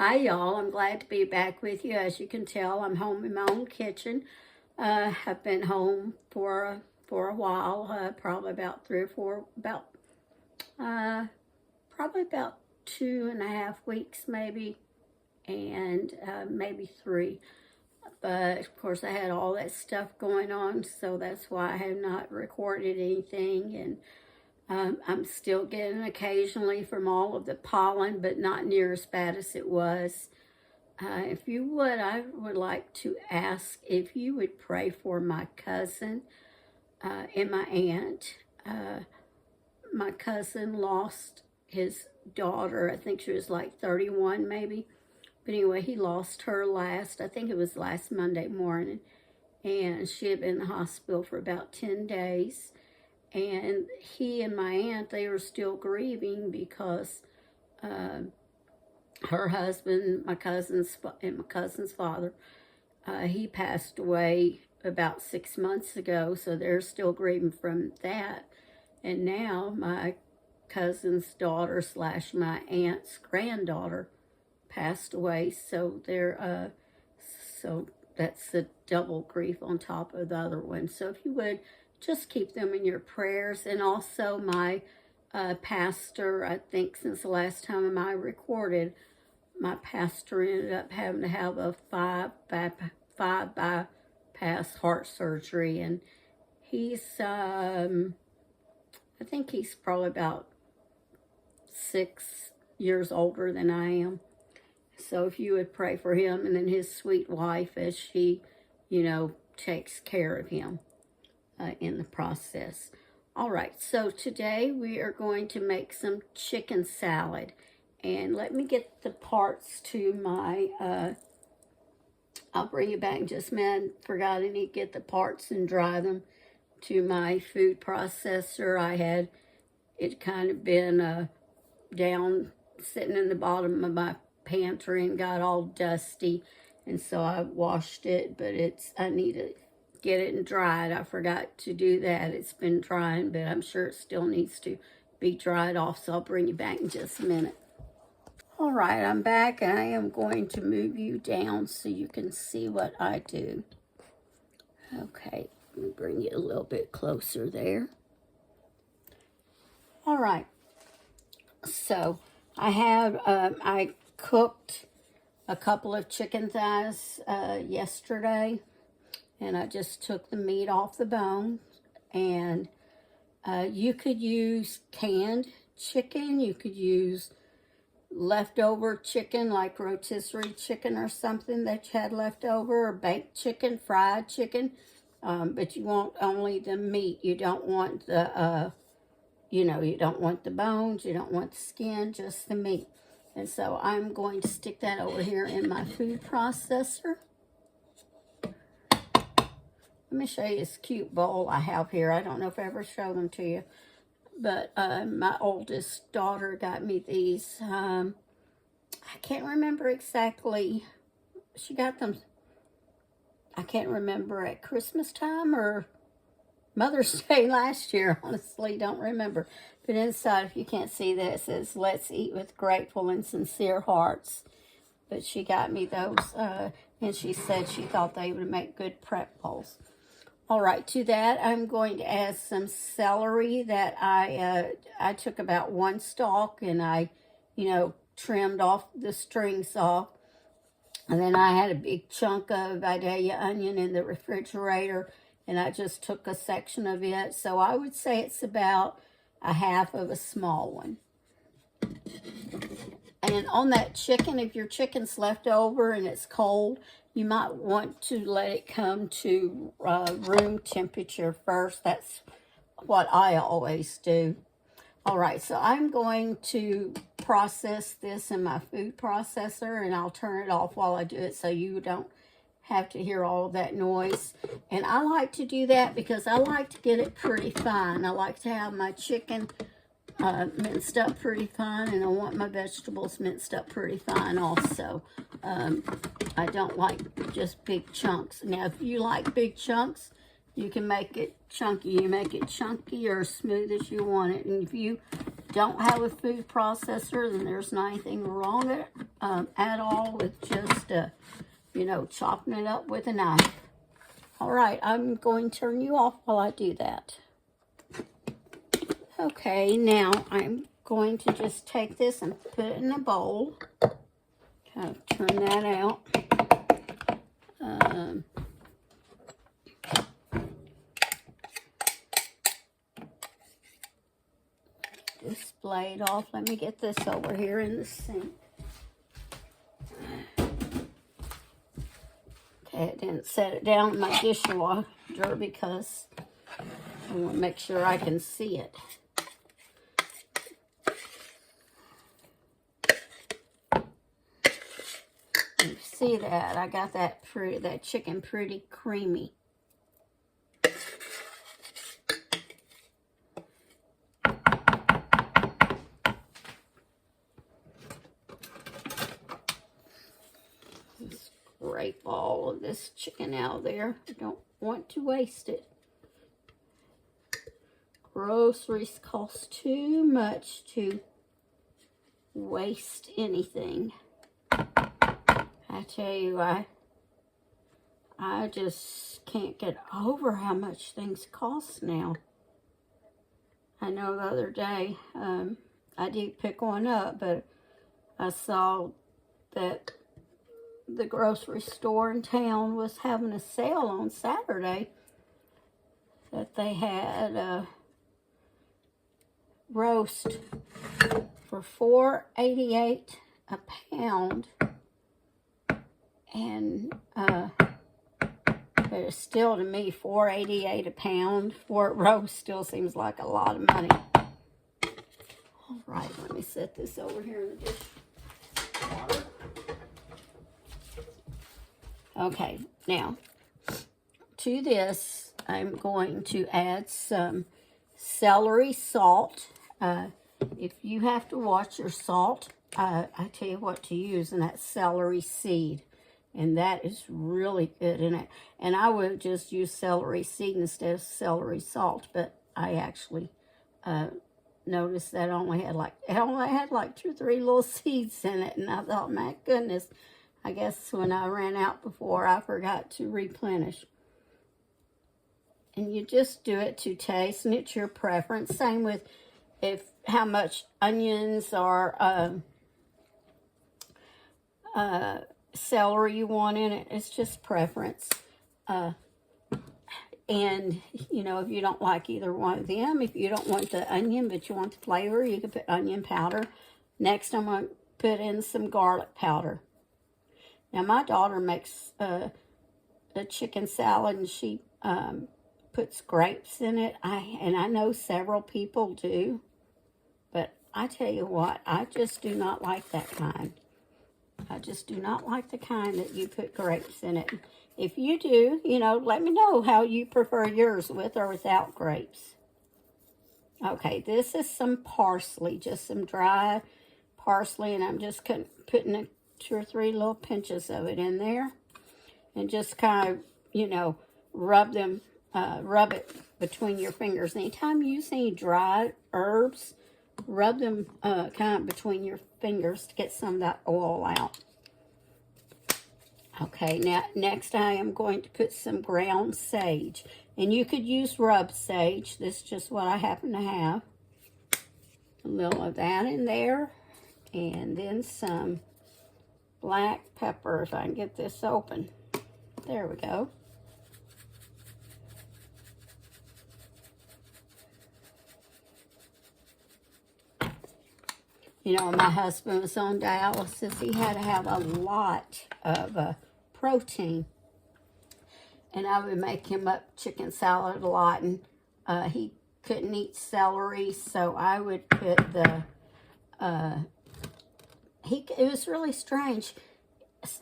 Hi y'all, I'm glad to be back with you. As you can tell, I'm home in my own kitchen. I've been home for a while, probably about probably about 2.5 weeks maybe, and maybe 3. But of course I had all that stuff going on, so that's why I have not recorded anything. And I'm still getting occasionally from all of the pollen, but not near as bad as it was. If you would, I would like to ask if you would pray for my cousin and my aunt. My cousin lost his daughter. I think she was like 31 maybe. But anyway, he lost her I think it was last Monday morning. And she had been in the hospital for about 10 days. And he and my aunt, they were still grieving because her husband, my cousin's father, he passed away about 6 months ago. So they're still grieving from that. And now my cousin's daughter / my aunt's granddaughter passed away. So so that's the double grief on top of the other one. So if you would, just keep them in your prayers. And also my pastor, I think since the last time I recorded, my pastor ended up having to have a 5 bypass heart surgery. And he's, I think he's probably about 6 years older than I am. So if you would pray for him and then his sweet wife as she, takes care of him in the process. All right, so today we are going to make some chicken salad. And let me get the parts to my, I'll bring you back in just a minute. Forgot I need to get the parts and dry them to my food processor. I had it kind of been down, sitting in the bottom of my pantry and got all dusty. And so I washed it, but I need to get it dried. I forgot to do that. It's been drying, but I'm sure it still needs to be dried off. So I'll bring you back in just a minute. All right, I'm back, and I am going to move you down so you can see what I do. Okay, let me bring you a little bit closer there. All right, so I cooked a couple of chicken thighs yesterday, and I just took the meat off the bone. And you could use canned chicken. You could use leftover chicken, like rotisserie chicken or something that you had left over, or baked chicken, fried chicken. But you want only the meat. You don't want the, you don't want the bones. You don't want the skin, just the meat. And so I'm going to stick that over here in my food processor. Let me show you this cute bowl I have here. I don't know if I ever showed them to you. But my oldest daughter got me these. I can't remember exactly. She got them, I can't remember, at Christmas time or Mother's Day last year. Honestly, don't remember. But inside, if you can't see that, it says, "Let's eat with grateful and sincere hearts." But she got me those, and she said she thought they would make good prep bowls. All right, to that, I'm going to add some celery that I took about 1 stalk, and I, trimmed off the strings off. And then I had a big chunk of Vidalia onion in the refrigerator, and I just took a section of it. So I would say it's about a half of a small one. And on that chicken, if your chicken's left over and it's cold, you might want to let it come to room temperature first. That's what I always do. All right, so I'm going to process this in my food processor, and I'll turn it off while I do it so you don't have to hear all of that noise. And I like to do that because I like to get it pretty fine. I like to have my chicken minced up pretty fine, and I want my vegetables minced up pretty fine also. I don't like just big chunks. Now, if you like big chunks, you can make it chunky. You make it chunky or as smooth as you want it. And if you don't have a food processor, then there's not anything wrong at all with just, you know, chopping it up with a knife. All right, I'm going to turn you off while I do that. Okay, now I'm going to just take this and put it in a bowl. Kind of turn that out. This blade off. Let me get this over here in the sink. Okay, I didn't set it down in my dishwasher because I want to make sure I can see it. You see that? I got that chicken pretty creamy. Scrape all of this chicken out of there. I don't want to waste it. Groceries cost too much to waste anything. I tell you, I just can't get over how much things cost now. I know the other day, I did pick one up, but I saw that the grocery store in town was having a sale on Saturday, that they had roast for $4.88 a pound, and but it's still, to me, $4.88 a pound for a roast still seems like a lot of money. All right, let me set this over here in the dishwater. Okay, now to this I'm going to add some celery salt. If you have to watch your salt, I tell you what to use, and that's celery seed. And that is really good in it. And I would just use celery seed instead of celery salt, but I actually noticed that it only had like 2 or 3 little seeds in it, and I thought, my goodness, I guess when I ran out before, I forgot to replenish. And you just do it to taste, and it's your preference. Same with how much onions or celery you want in it. It's just preference. And, you know, if you don't like either one of them, if you don't want the onion but you want the flavor, you can put onion powder. Next, I'm going to put in some garlic powder. Now, my daughter makes a chicken salad, and she puts grapes in it. And I know several people do. But I tell you what, I just do not like that kind. I just do not like the kind that you put grapes in it. If you do, you know, let me know how you prefer yours, with or without grapes. Okay, this is some parsley, just some dry parsley, and I'm just putting 2 or 3 little pinches of it in there, and just kind of, you know, rub it between your fingers. Anytime you use any dry herbs, rub them kind of between your fingers to get some of that oil out. Okay, now next I am going to put some ground sage. And you could use rub sage. This is just what I happen to have. A little of that in there. And then some black pepper, if I can get this open. There we go. You know, when my husband was on dialysis, he had to have a lot of protein. And I would make him up chicken salad a lot, and he couldn't eat celery, so I would put the, it was really strange.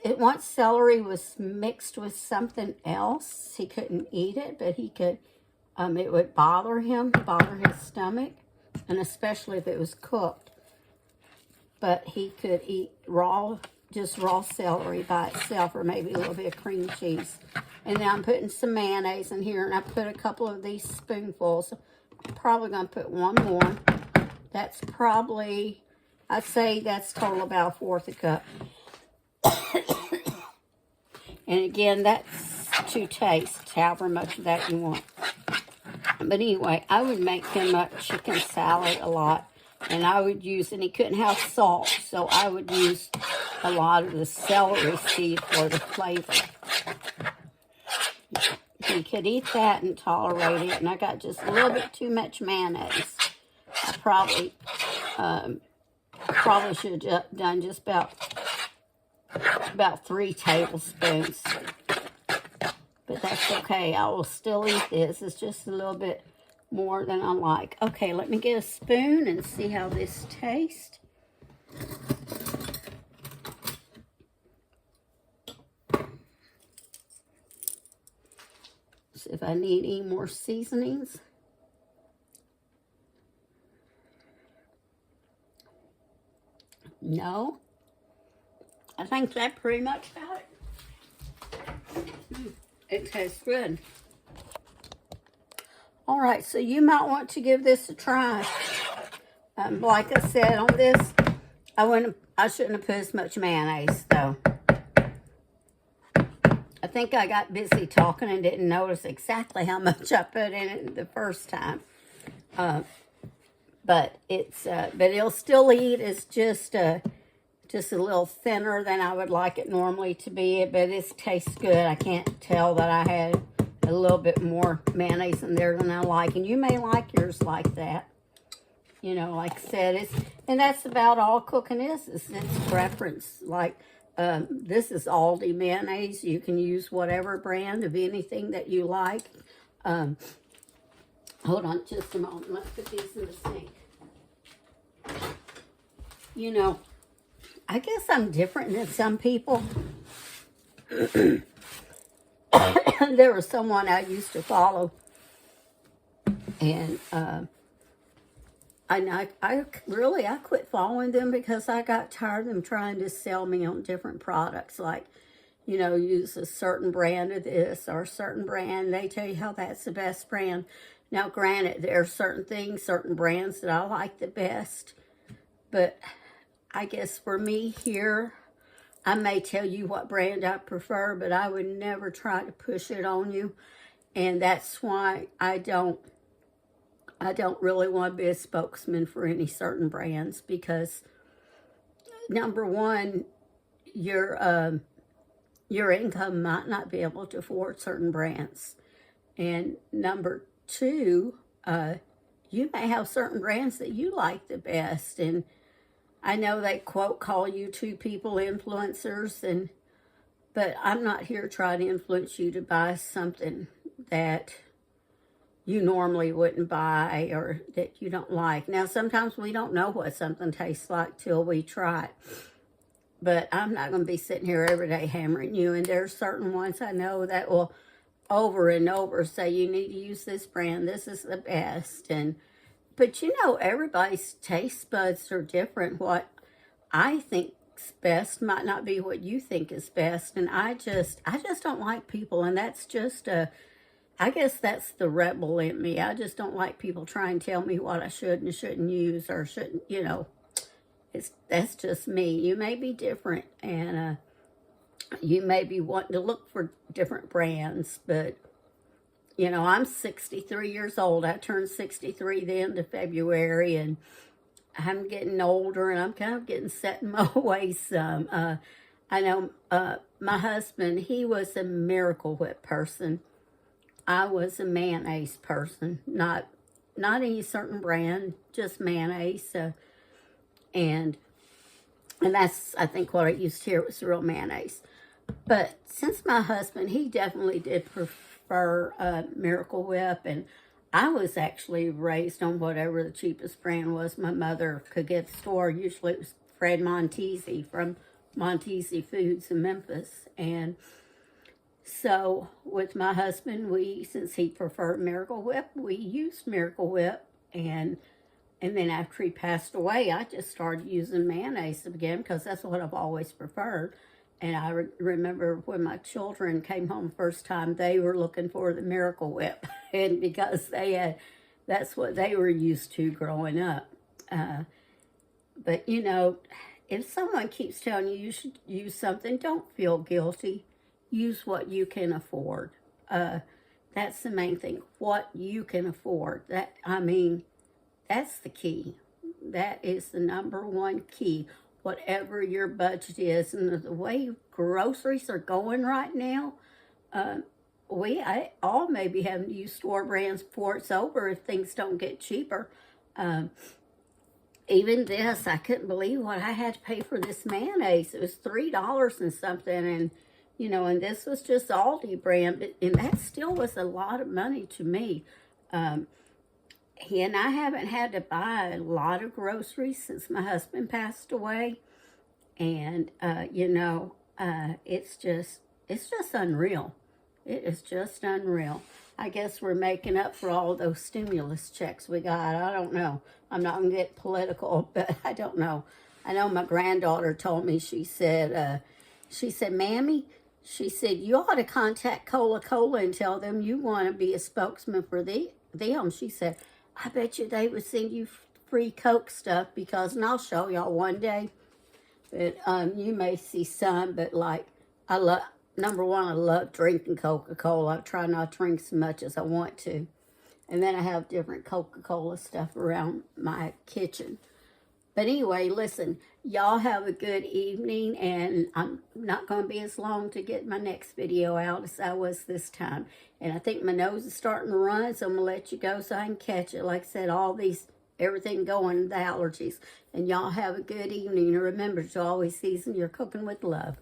Once celery was mixed with something else, he couldn't eat it, but he could, it would bother his stomach, and especially if it was cooked. But he could eat just raw celery by itself, or maybe a little bit of cream cheese. And then I'm putting some mayonnaise in here, and I put a couple of these spoonfuls. I'm probably going to put one more. That's probably I'd say that's total about a fourth a cup. And again, that's to taste, however much of that you want. But anyway, I would make him a chicken salad a lot. And I would use, and he couldn't have salt, so I would use a lot of the celery seed for the flavor. He could eat that and tolerate it, and I got just a little bit too much mayonnaise. I probably should have done just about 3 tablespoons. But that's okay. I will still eat this. It's just a little bit more than I like. Okay, let me get a spoon and see how this tastes. See if I need any more seasonings. No. I think that pretty much about it. It tastes good. All right, so you might want to give this a try. Like I said on this, I shouldn't have put as much mayonnaise though. I think I got busy talking and didn't notice exactly how much I put in it the first time. But it'll still eat. It's just a little thinner than I would like it normally to be, but it tastes good. I can't tell that I had a little bit more mayonnaise in there than I like, and you may like yours like that. You know, like I said, and that's about all cooking is. It's preference. Like, this is Aldi mayonnaise. You can use whatever brand of anything that you like. Hold on just a moment. Let's put these in the sink. You know, I guess I'm different than some people. There was someone I used to follow, and I quit following them because I got tired of them trying to sell me on different products, like, you know, use a certain brand of this or a certain brand. They tell you how that's the best brand. Now, granted, there are certain things, certain brands that I like the best, but I guess for me here, I may tell you what brand I prefer, but I would never try to push it on you. And that's why I don't really want to be a spokesman for any certain brands, because number one, your income might not be able to afford certain brands. And number two, you may have certain brands that you like the best. And I know they call YouTube people influencers, but I'm not here trying to influence you to buy something that you normally wouldn't buy or that you don't like. Now, sometimes we don't know what something tastes like till we try it. But I'm not going to be sitting here every day hammering you. And there's certain ones I know that will over and over say you need to use this brand. This is the best. But you know, everybody's taste buds are different. What I think's best might not be what you think is best. And I just don't like people. And that's just I guess that's the rebel in me. I just don't like people trying to tell me what I should and shouldn't use or shouldn't, you know. That's just me. You may be different, and you may be wanting to look for different brands, but, you know, I'm 63 years old. I turned 63 the end of February, and I'm getting older, and I'm kind of getting set in my ways some. I know my husband, he was a Miracle Whip person. I was a mayonnaise person, not any certain brand, just mayonnaise. And that's, I think, what I used here was real mayonnaise. But since my husband, he definitely did prefer Miracle Whip, and I was actually raised on whatever the cheapest brand was my mother could get at the store. Usually it was Fred Montesi from Montesi Foods in Memphis. And so with my husband, since he preferred Miracle Whip, we used Miracle Whip. And then after he passed away, I just started using mayonnaise again because that's what I've always preferred. And I remember when my children came home first time, they were looking for the Miracle Whip. And because that's what they were used to growing up. But, you know, if someone keeps telling you you should use something, don't feel guilty. Use what you can afford. That's the main thing. What you can afford. I mean, that's the key. That is the number one key. Whatever your budget is, and the way groceries are going right now, uh, I all may be having to use store brands before it's over if things don't get cheaper. Um, Even this, I couldn't believe what I had to pay for this mayonnaise. It was $3 and something, and you know, and this was just Aldi brand, and that still was a lot of money to me. Um, and I haven't had to buy a lot of groceries since my husband passed away, and you know, it's just unreal. It is just unreal. I guess we're making up for all those stimulus checks we got. I don't know. I'm not going to get political, but I don't know. I know my granddaughter told me, she said, Mammy, she said, you ought to contact Coca-Cola and tell them you want to be a spokesman for them. She said, I bet you they would send you free Coke stuff because, and I'll show y'all one day, but you may see some, but like, I love, number one, I love drinking Coca-Cola. I try not to drink as much as I want to. And then I have different Coca-Cola stuff around my kitchen. But anyway, listen, y'all have a good evening, and I'm not going to be as long to get my next video out as I was this time. And I think my nose is starting to run, so I'm going to let you go so I can catch it. Like I said, everything going, the allergies. And y'all have a good evening. And remember to always season your cooking with love.